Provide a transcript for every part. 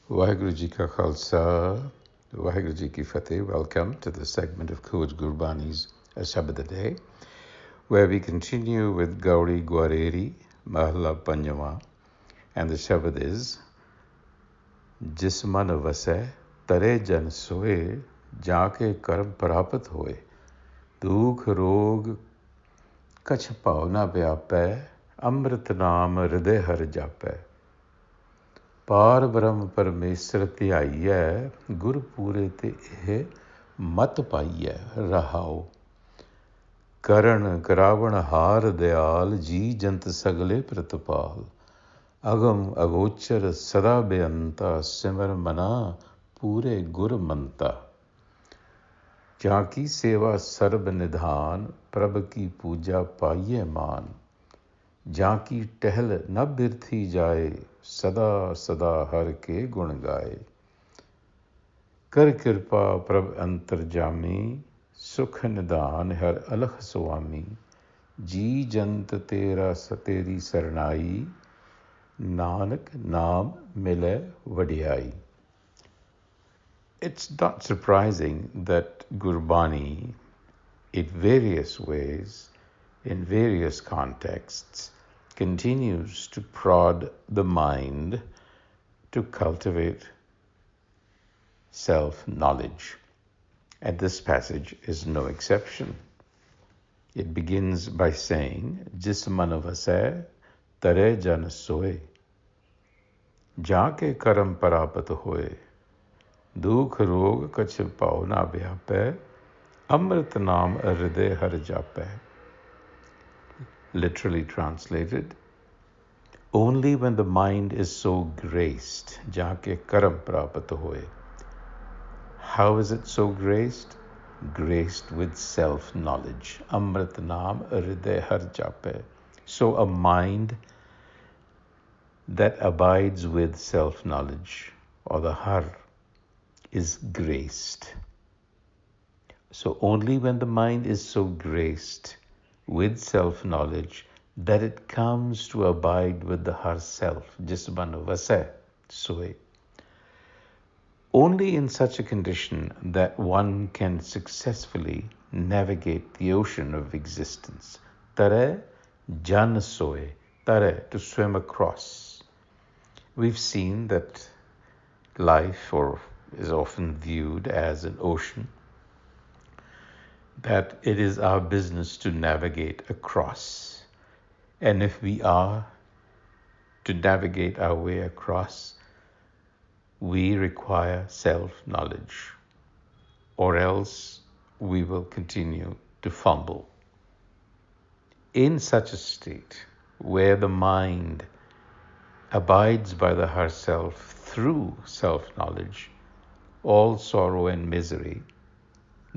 Waheguru Ji Ka Khalsa, Waheguru Ji Ki Fateh. Welcome to the segment of Coach Gurbani's a-sabad-a-day, where we continue with Gauri Gwareri, Mahalla Panjava, and the Shabad is Jisman Vasai Tarai jan soe, jaake karm prapat hoye, dukh rog kach pauna vyapai, amrit naam hriday har japai. पार ब्रह्म परमेश्वर ਧਿਆਈਐ गुर पूरे ते ਇਹ मत पाइਐ रहाओ करण करावण हार दयाल जी जंत सगले प्रतपाल अगम अगोचर सदा बेअंता सिमर मना पूरे गुर मंता जाकी सेवा सर्ब निधान प्रभ की पूजा पाइए मान जाकी टहल न बिरथी जाए सदा सदा हर के गुण गाए कर कृपा प्रभ अंतर्जामी सुख निदान हर अलख स्वामी जी जंत तेरा तेरी सरनाई नानक नाम मिले वडियाई. It's not surprising that Gurbani, in various ways, in various contexts, continues to prod the mind to cultivate self-knowledge. And this passage is no exception. It begins by saying, Jis man vasai tare jan soe, jaake karam parapat hoye, dukh rog kach pau na vyapai, amrit naam hriday har japai. Literally translated, only when the mind is so graced, jaake karam prapat hoye. How is it so graced? Graced with self-knowledge. Amrit naam hriday har japai. So a mind that abides with self-knowledge, or the har, is graced. So only when the mind is so graced with self-knowledge that it comes to abide with the herself, jisman vasai soe. Only in such a condition that one can successfully navigate the ocean of existence. Tarai jan soe, tarai, to swim across. We've seen that life is often viewed as an ocean, that it is our business to navigate across. And if we are to navigate our way across, we require self-knowledge, or else we will continue to fumble. In such a state, where the mind abides by the herself through self-knowledge, all sorrow and misery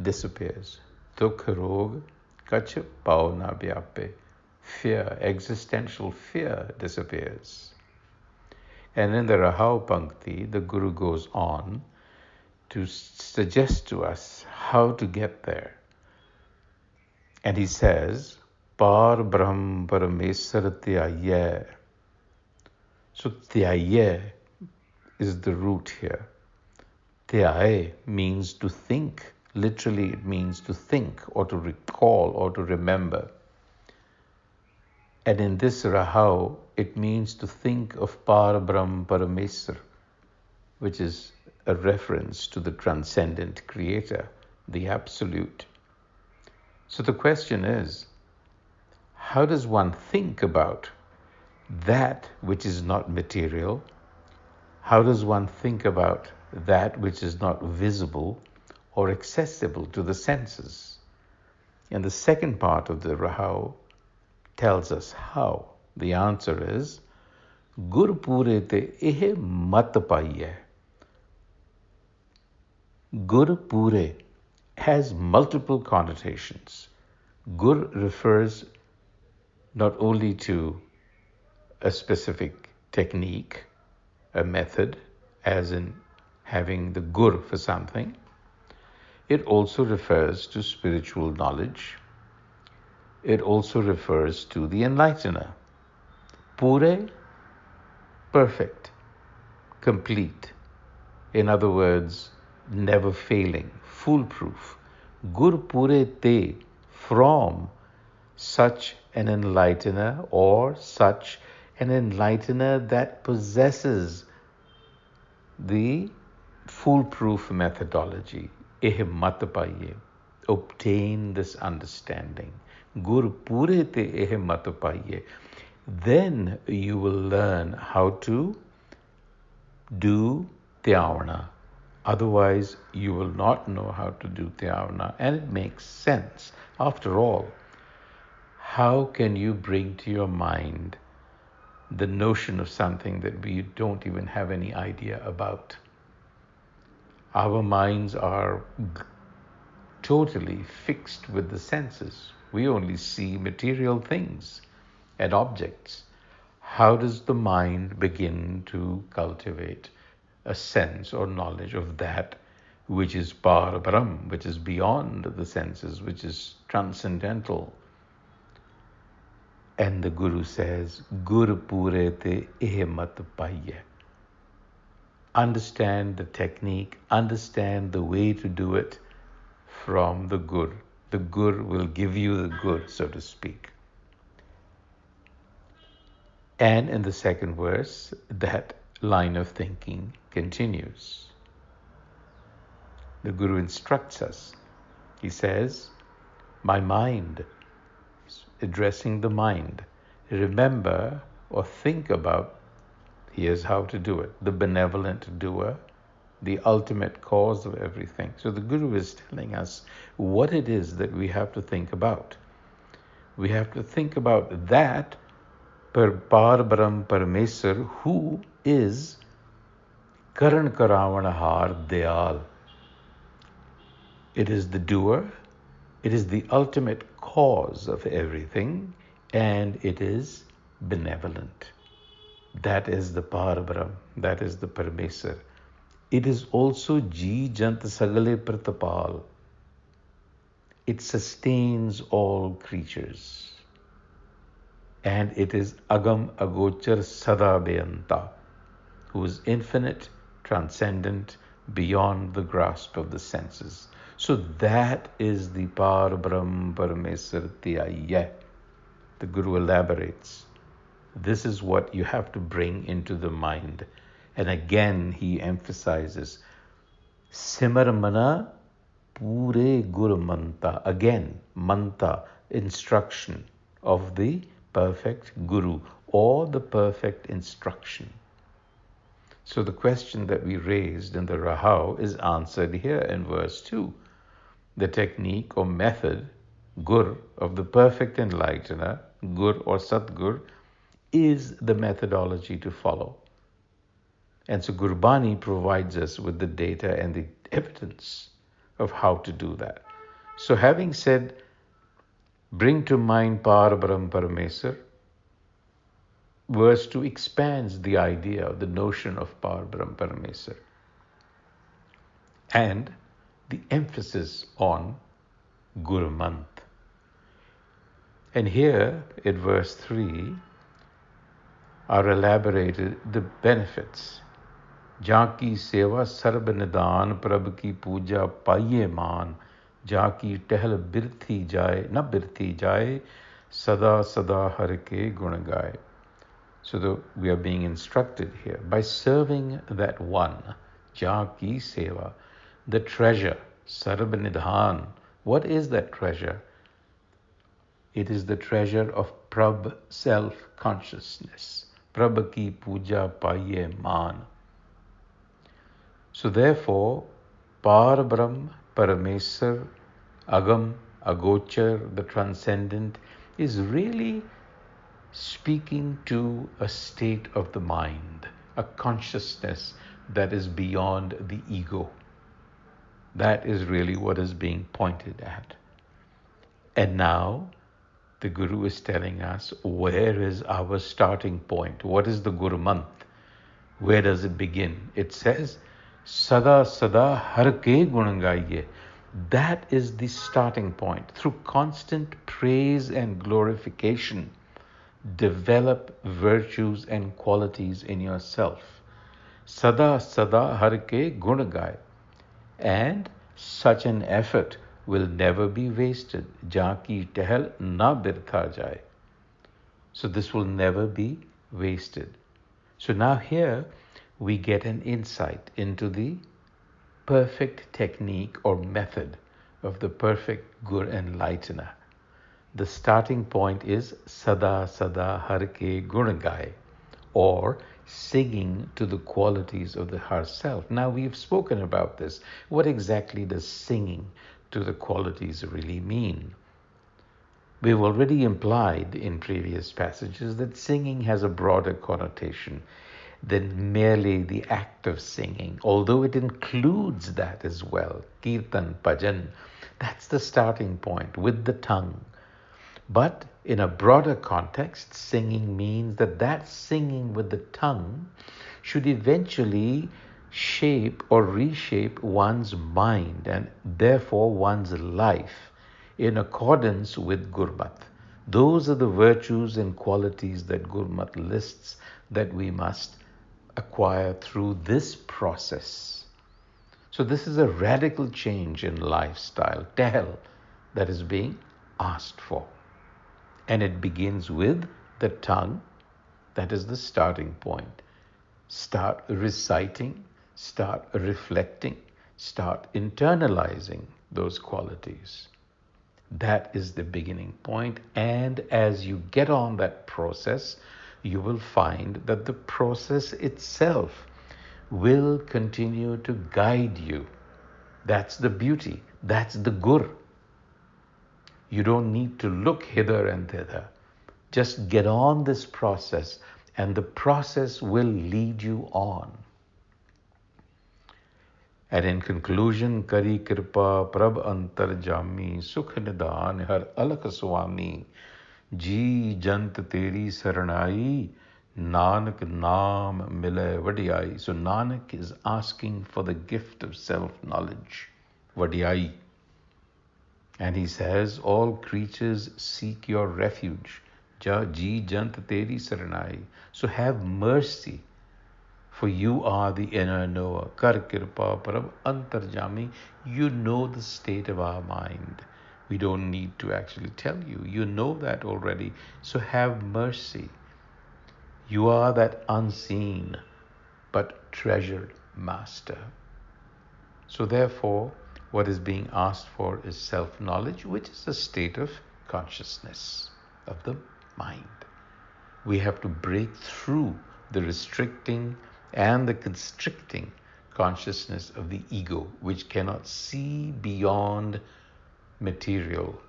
disappears. Dukh rog kach pau na vyapai. Fear, existential fear, disappears. And in the Rahau Pankti, the Guru goes on to suggest to us how to get there. And he says, Par Brahm Parameswar Tyayya. So Tyayya is the root here. Tyay means to think. Literally, it means to think or to recall or to remember. And in this Rahau, it means to think of Par Brahm Parameswar, which is a reference to the transcendent creator, the absolute. So the question is, how does one think about that which is not material? How does one think about that which is not visible or accessible to the senses? And the second part of the Rahau tells us how. The answer is, Gur pure te eh mat paiye. Gur pure has multiple connotations. Gur refers not only to a specific technique, a method, as in having the gur for something. It also refers to spiritual knowledge. It also refers to the enlightener. Pure, perfect, complete. In other words, never failing, foolproof. Gur pure te, from such an enlightener or such an enlightener that possesses the foolproof methodology. Eh mat paiye, obtain this understanding. Gur pure te eh mat paiye. Then you will learn how to do Tyavana. Otherwise, you will not know how to do Tyavana. And it makes sense. After all, how can you bring to your mind the notion of something that we don't even have any idea about? Our minds are totally fixed with the senses. We only see material things and objects. How does the mind begin to cultivate a sense or knowledge of that which is Parabrahm, which is beyond the senses, which is transcendental? And the Guru says, Gur pure te eh mat paiye. Understand the technique, understand the way to do it from the Gur. The Gur will give you the Gur, so to speak. And in the second verse, that line of thinking continues. The Guru instructs us. He says, my mind, addressing the mind, remember or think about, here's how to do it, the benevolent doer, the ultimate cause of everything. So the Guru is telling us what it is that we have to think about. We have to think about that Parbrahm Parameswar, who is Karan Karavanahar Dayal. It is the doer, it is the ultimate cause of everything, and it is benevolent. That is the Parbrahm, that is the Parameswar. It is also Ji Jant Sagale Pratapal. It sustains all creatures. And it is Agam Agochar Sada Beyanta, who is infinite, transcendent, beyond the grasp of the senses. So that is the Parbrahm Parameswar Tyaya. The Guru elaborates. This is what you have to bring into the mind. And again, he emphasizes, Simar Mana Pure Guru Manta. Again, Manta, instruction of the perfect Guru or the perfect instruction. So the question that we raised in the Rahau is answered here in verse 2. The technique or method, Gur, of the perfect enlightener, Gur or Satgur, is the methodology to follow. And so Gurbani provides us with the data and the evidence of how to do that. So having said, bring to mind Parbrahm Parameswar, verse 2 expands the idea, the notion of Parbrahm Parameswar, and the emphasis on Guru Manth. And here, in verse 3, are elaborated the benefits. Jaki seva sarb nidan prabh ki puja paiye maan, Jaki tehal birthi jaye, na birthi jaye, sada sada har ke gun gaye. So we are being instructed here by serving that one, Jaki seva, the treasure, sarb nidhan. What is that treasure? It is the treasure of Prabh self-consciousness. Prabh ki puja paiye maan. So therefore, Parbrahm, Parameswar, Agam, Agochar, the transcendent, is really speaking to a state of the mind, a consciousness that is beyond the ego. That is really what is being pointed at. And now, the Guru is telling us, where is our starting point? What is the Guru Manth? Where does it begin? It says, Sada Sada Har Ke Gun Gaiye. That is the starting point. Through constant praise and glorification, develop virtues and qualities in yourself. Sada sada har ke gun gaye. And such an effort will never be wasted. Jaan ki tehel na birtha jaye. So this will never be wasted. So now here we get an insight into the perfect technique or method of the perfect Gur enlightener. The starting point is Sada Sada Har Ke Gun Gaye, or singing to the qualities of the Har self. Now we've spoken about this. What exactly does singing to the qualities really mean? We've already implied in previous passages that singing has a broader connotation than merely the act of singing, although it includes that as well. Kirtan, bhajan, that's the starting point with the tongue. But in a broader context, singing means that singing with the tongue should eventually shape or reshape one's mind and therefore one's life in accordance with Gurmat. Those are the virtues and qualities that Gurmat lists that we must acquire through this process. So this is a radical change in lifestyle, tehel, that is being asked for. And it begins with the tongue. That is the starting point. Start reciting, start reflecting, start internalizing those qualities. That is the beginning point. And as you get on that process, you will find that the process itself will continue to guide you. That's the beauty. That's the gur. You don't need to look hither and thither. Just get on this process, and the process will lead you on. And in conclusion, Kari Kripa Prab Antarjami Sukh Nidan Har Alakh Swami Ji Jant Teri Saranai Nanak Naam Mile Vadiyai. So Nanak is asking for the gift of self-knowledge, Vadiyai. And he says, all creatures seek your refuge. Ja ji jant teri saranai. So have mercy, for you are the inner knower. Kar kirpa parab antarjami. You know the state of our mind. We don't need to actually tell you. You know that already. So have mercy. You are that unseen but treasured master. So therefore, what is being asked for is self-knowledge, which is a state of consciousness of the mind. We have to break through the restricting and the constricting consciousness of the ego, which cannot see beyond material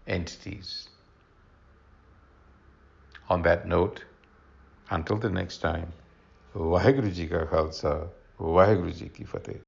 entities. On that note, until the next time, Vaheguru Ji Ka Khalsa, Vaheguru Ji Ki Fateh.